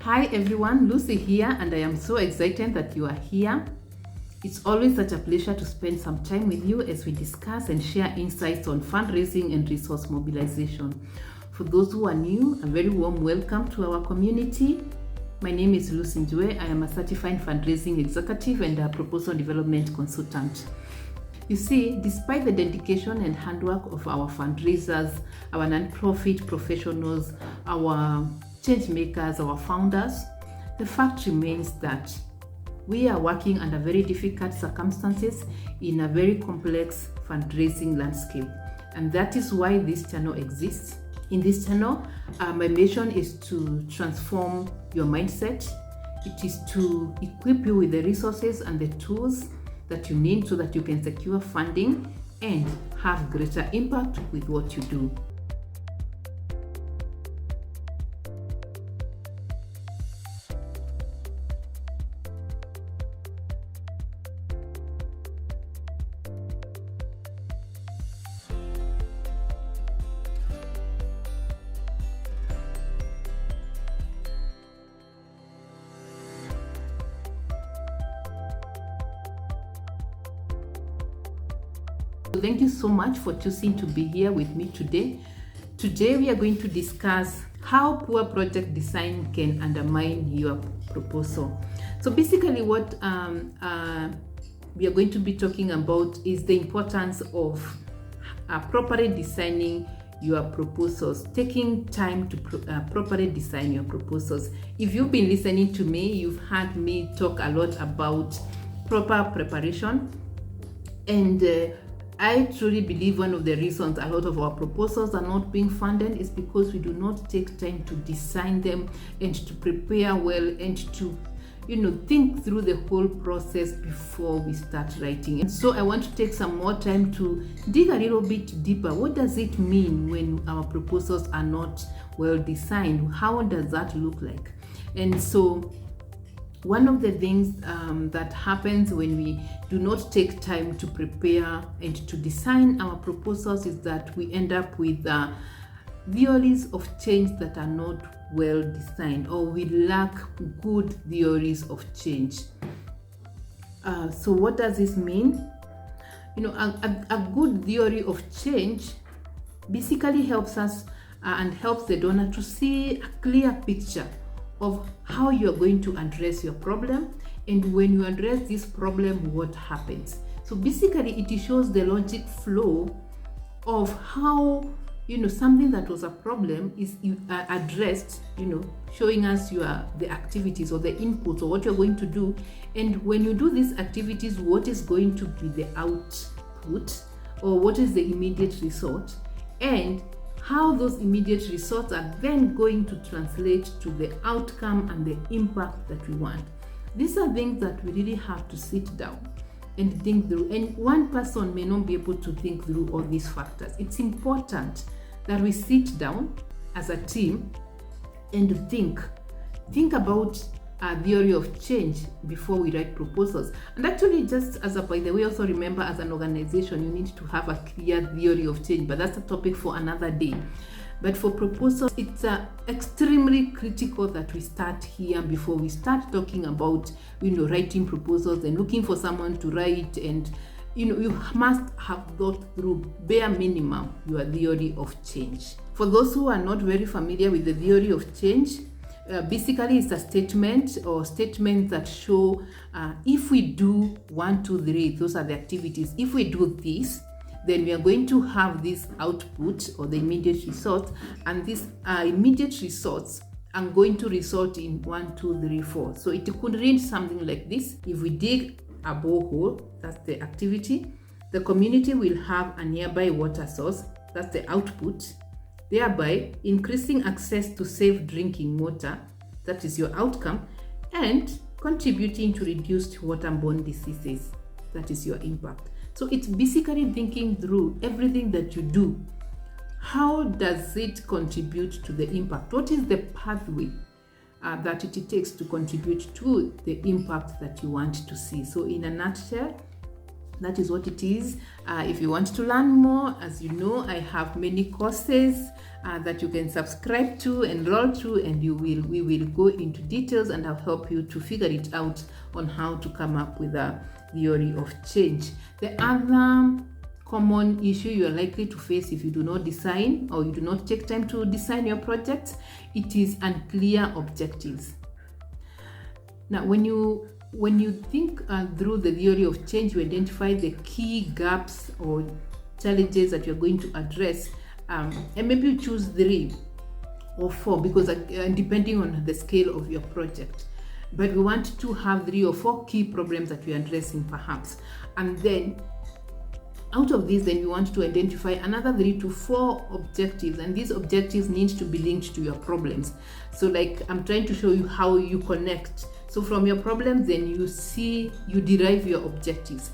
Hi everyone, Lucy here, and I am so excited that you are here. It's always such a pleasure to spend some time with you as we discuss and share insights on fundraising and resource mobilization. For those who are new, a very warm welcome to our community. My name is Lucy Njue. I am a certified fundraising executive and a proposal development consultant. You see, despite the dedication and handwork of our fundraisers, our non-profit professionals, our change makers, our founders, the fact remains that we are working under very difficult circumstances in a very complex fundraising landscape. And that is why this channel exists. In this channel, my mission is to transform your mindset. It is to equip you with the resources and the tools that you need so that you can secure funding and have greater impact with what you do. Thank you so much for choosing to be here with me today. Today we are going to discuss how poor project design can undermine your proposal. So basically what we are going to be talking about is the importance of properly designing your proposals, taking time to properly design your proposals. If you've been listening to me, you've heard me talk a lot about proper preparation, and I truly believe one of the reasons a lot of our proposals are not being funded is because we do not take time to design them and to prepare well and to, think through the whole process before we start writing. And so I want to take some more time to dig a little bit deeper. What does it mean when our proposals are not well designed? How does that look like? And so one of the things that happens when we do not take time to prepare and to design our proposals is that we end up with theories of change that are not well designed, or we lack good theories of change. So what does this mean? A good theory of change basically helps us and helps the donor to see a clear picture of how you're going to address your problem, and when you address this problem, what happens. So basically it shows the logic flow of how something that was a problem is addressed, showing us the activities or the inputs or what you're going to do. And when you do these activities, what is going to be the output, or what is the immediate result, and how those immediate results are then going to translate to the outcome and the impact that we want. These are things that we really have to sit down and think through. And one person may not be able to think through all these factors. It's important that we sit down as a team and think about a theory of change before we write proposals. And actually, just as a by the way, also remember, as an organization, you need to have a clear theory of change, but that's a topic for another day. But for proposals, it's extremely critical that we start here before we start talking about writing proposals and looking for someone to write. And you must have thought through bare minimum your theory of change. For those who are not very familiar with the theory of change, basically it's a statement or statements that show if we do 1, 2, 3, those are the activities. If we do this, then we are going to have this output or the immediate results, and these immediate results are going to result in 1, 2, 3, 4. So it could read something like this. If we dig a borehole, that's the activity. The community will have a nearby water source, that's the output, thereby increasing access to safe drinking water, that is your outcome, and contributing to reduced waterborne diseases, that is your impact. So it's basically thinking through everything that you do. How does it contribute to the impact? What is the pathway that it takes to contribute to the impact that you want to see? So in a nutshell, That is what it is. If you want to learn more, as you know, I have many courses that you can subscribe to, enroll to, and we will go into details, and I'll help you to figure it out on how to come up with a theory of change. The other common issue you are likely to face if you do not design or you do not take time to design your projects, it is unclear objectives. Now, when you think through the theory of change, you identify the key gaps or challenges that you're going to address, and maybe you choose 3 or 4 because depending on the scale of your project. But we want to have 3 or 4 key problems that we're addressing perhaps, and then out of these, then we want to identify another 3 to 4 objectives, and these objectives need to be linked to your problems. So like I'm trying to show you how you connect. So from your problems, then you derive your objectives.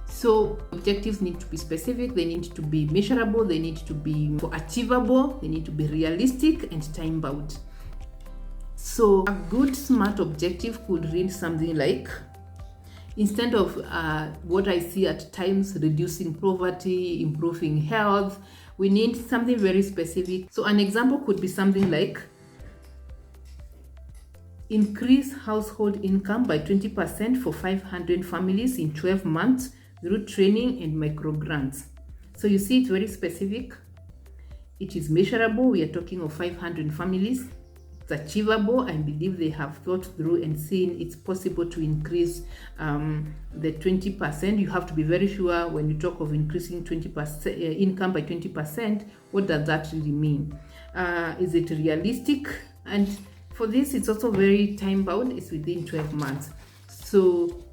So objectives need to be specific, they need to be measurable, they need to be achievable, they need to be realistic and time bound. So a good SMART objective could read something like, instead of what I see at times, reducing poverty, improving health, we need something very specific. So an example could be something like, increase household income by 20% for 500 families in 12 months through training and micro grants. So you see, it's very specific. It is measurable. We are talking of 500 families. It's achievable. I believe they have thought through and seen it's possible to increase the 20%. You have to be very sure when you talk of increasing 20% income by 20%, what does that really mean? Is it realistic? And for this, it's also very time bound. It's within 12 months. So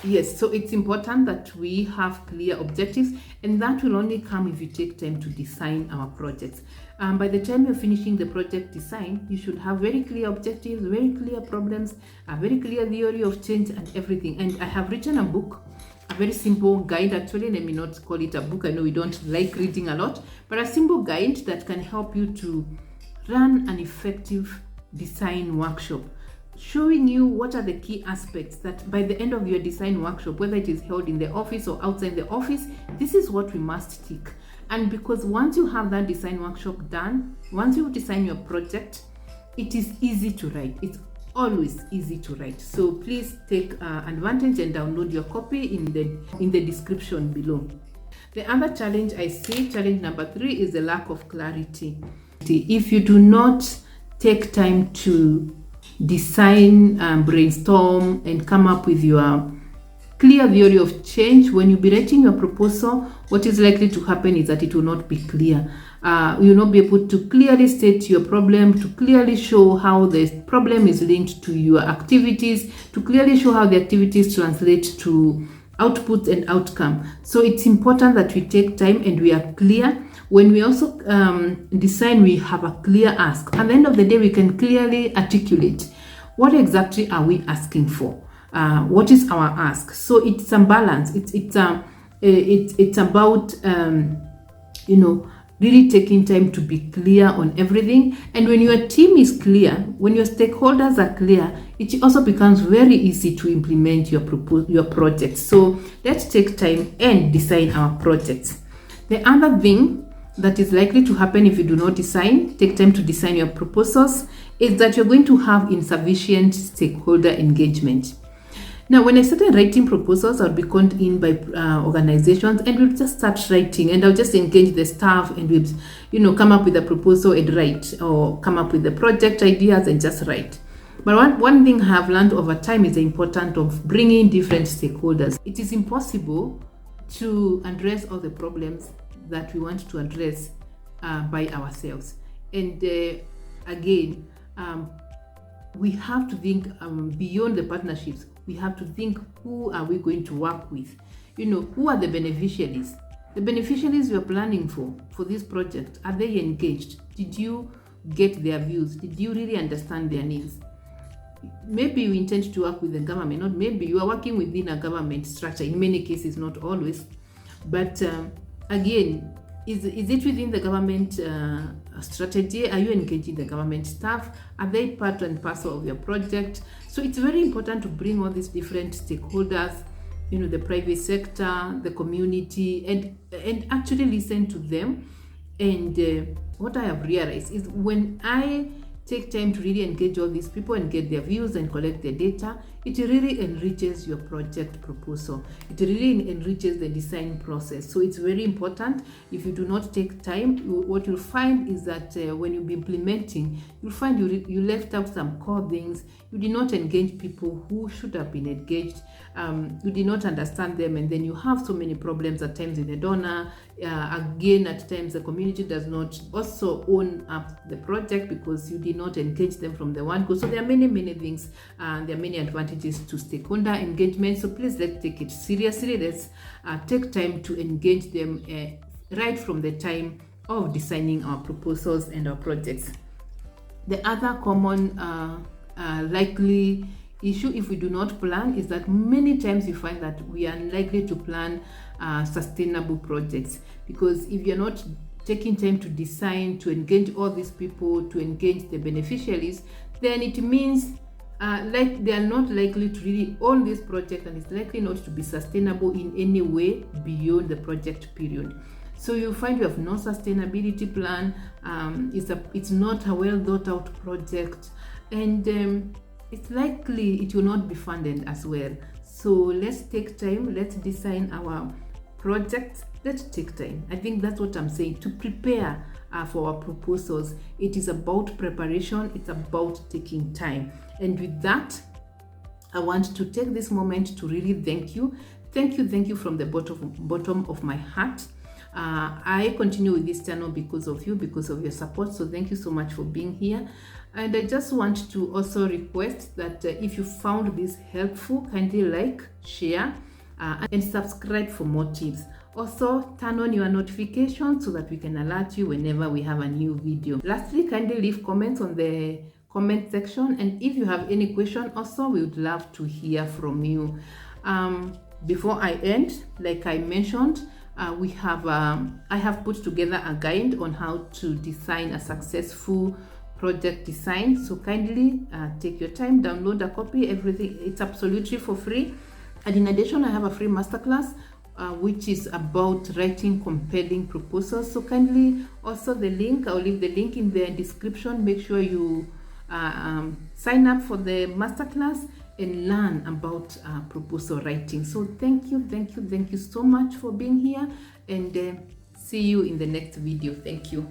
yes, so it's important that we have clear objectives, and that will only come if you take time to design our projects. By the time you're finishing the project design, you should have very clear objectives, very clear problems, a very clear theory of change and everything. And I have written a book, a very simple guide. Actually, let me not call it a book. I know we don't like reading a lot, but a simple guide that can help you to run an effective design workshop, showing you what are the key aspects that by the end of your design workshop, whether it is held in the office or outside the office, this is what we must tick. And because once you have that design workshop done, once you design your project, it is easy to write. It's always easy to write. So please take advantage and download your copy in the description below. The other challenge I see, challenge number 3, is the lack of clarity. If you do not take time to design, brainstorm, and come up with your clear theory of change, when you be writing your proposal, what is likely to happen is that it will not be clear. You will not be able to clearly state your problem, to clearly show how the problem is linked to your activities, to clearly show how the activities translate to output and outcome. So it's important that we take time and we are clear. When we also design, we have a clear ask. At the end of the day, we can clearly articulate what exactly are we asking for. What is our ask? So it's a balance. It's about really taking time to be clear on everything. And when your team is clear, when your stakeholders are clear, it also becomes very easy to implement your project. So let's take time and design our projects. The other thing that is likely to happen if you do not take time to design your proposals, is that you're going to have insufficient stakeholder engagement. Now, when I started writing proposals, I would be called in by organizations, and we'll just start writing, and I'll just engage the staff, and we'll come up with a proposal and write, or come up with the project ideas and just write. But one thing I have learned over time is the importance of bringing different stakeholders. It is impossible to address all the problems that we want to address by ourselves. And again, we have to think beyond the partnerships. We have to think, who are we going to work with? Who are the beneficiaries? The beneficiaries we are planning for this project, are they engaged? Did you get their views? Did you really understand their needs? Maybe you intend to work with the government, not maybe you are working within a government structure, in many cases, not always. But again, is it within the government strategy? Are you engaging the government staff? Are they part and parcel of your project? So it's very important to bring all these different stakeholders the private sector, the community, and actually listen to them. And what I have realized is when I take time to really engage all these people and get their views and collect their data, it really enriches your project proposal. It really enriches the design process. So it's very important. If you do not take time, what you'll find is that when you'll be implementing, you'll find you left out some core things. You did not engage people who should have been engaged. You did not understand them, and then you have so many problems at times with the donor. Again, at times the community does not also own up the project because you did not engage them from the one go. So there are many things, and there are many advantages to stakeholder engagement. So please, let's take it seriously. Let's take time to engage them right from the time of designing our proposals and our projects. The other common likely issue if we do not plan is that many times you find that we are unlikely to plan sustainable projects, because if you're not taking time to design, to engage all these people, to engage the beneficiaries, then it means like they are not likely to really own this project, and it's likely not to be sustainable in any way beyond the project period. So you find you have no sustainability plan. It's not a well thought out project, and it's likely it will not be funded as well. So let's take time, let's design our projects, let's take time. I think that's what I'm saying, to prepare for our proposals. It is about preparation, it's about taking time. And with that, I want to take this moment to really thank you from the bottom of my heart. I continue with this channel because of you, because of your support. So thank you so much for being here. And I just want to also request that if you found this helpful, kindly like, share, and subscribe for more tips. Also, turn on your notifications so that we can alert you whenever we have a new video. Lastly, kindly leave comments on the comment section. And if you have any question also, we would love to hear from you. Before I end, like I mentioned, I have put together a guide on how to design a successful project design. So kindly take your time, download a copy. Everything, it's absolutely for free. And in addition, I have a free masterclass which is about writing compelling proposals. So kindly also I'll leave the link in the description. Make sure you sign up for the masterclass and learn about proposal writing. So thank you so much for being here, and see you in the next video. Thank you.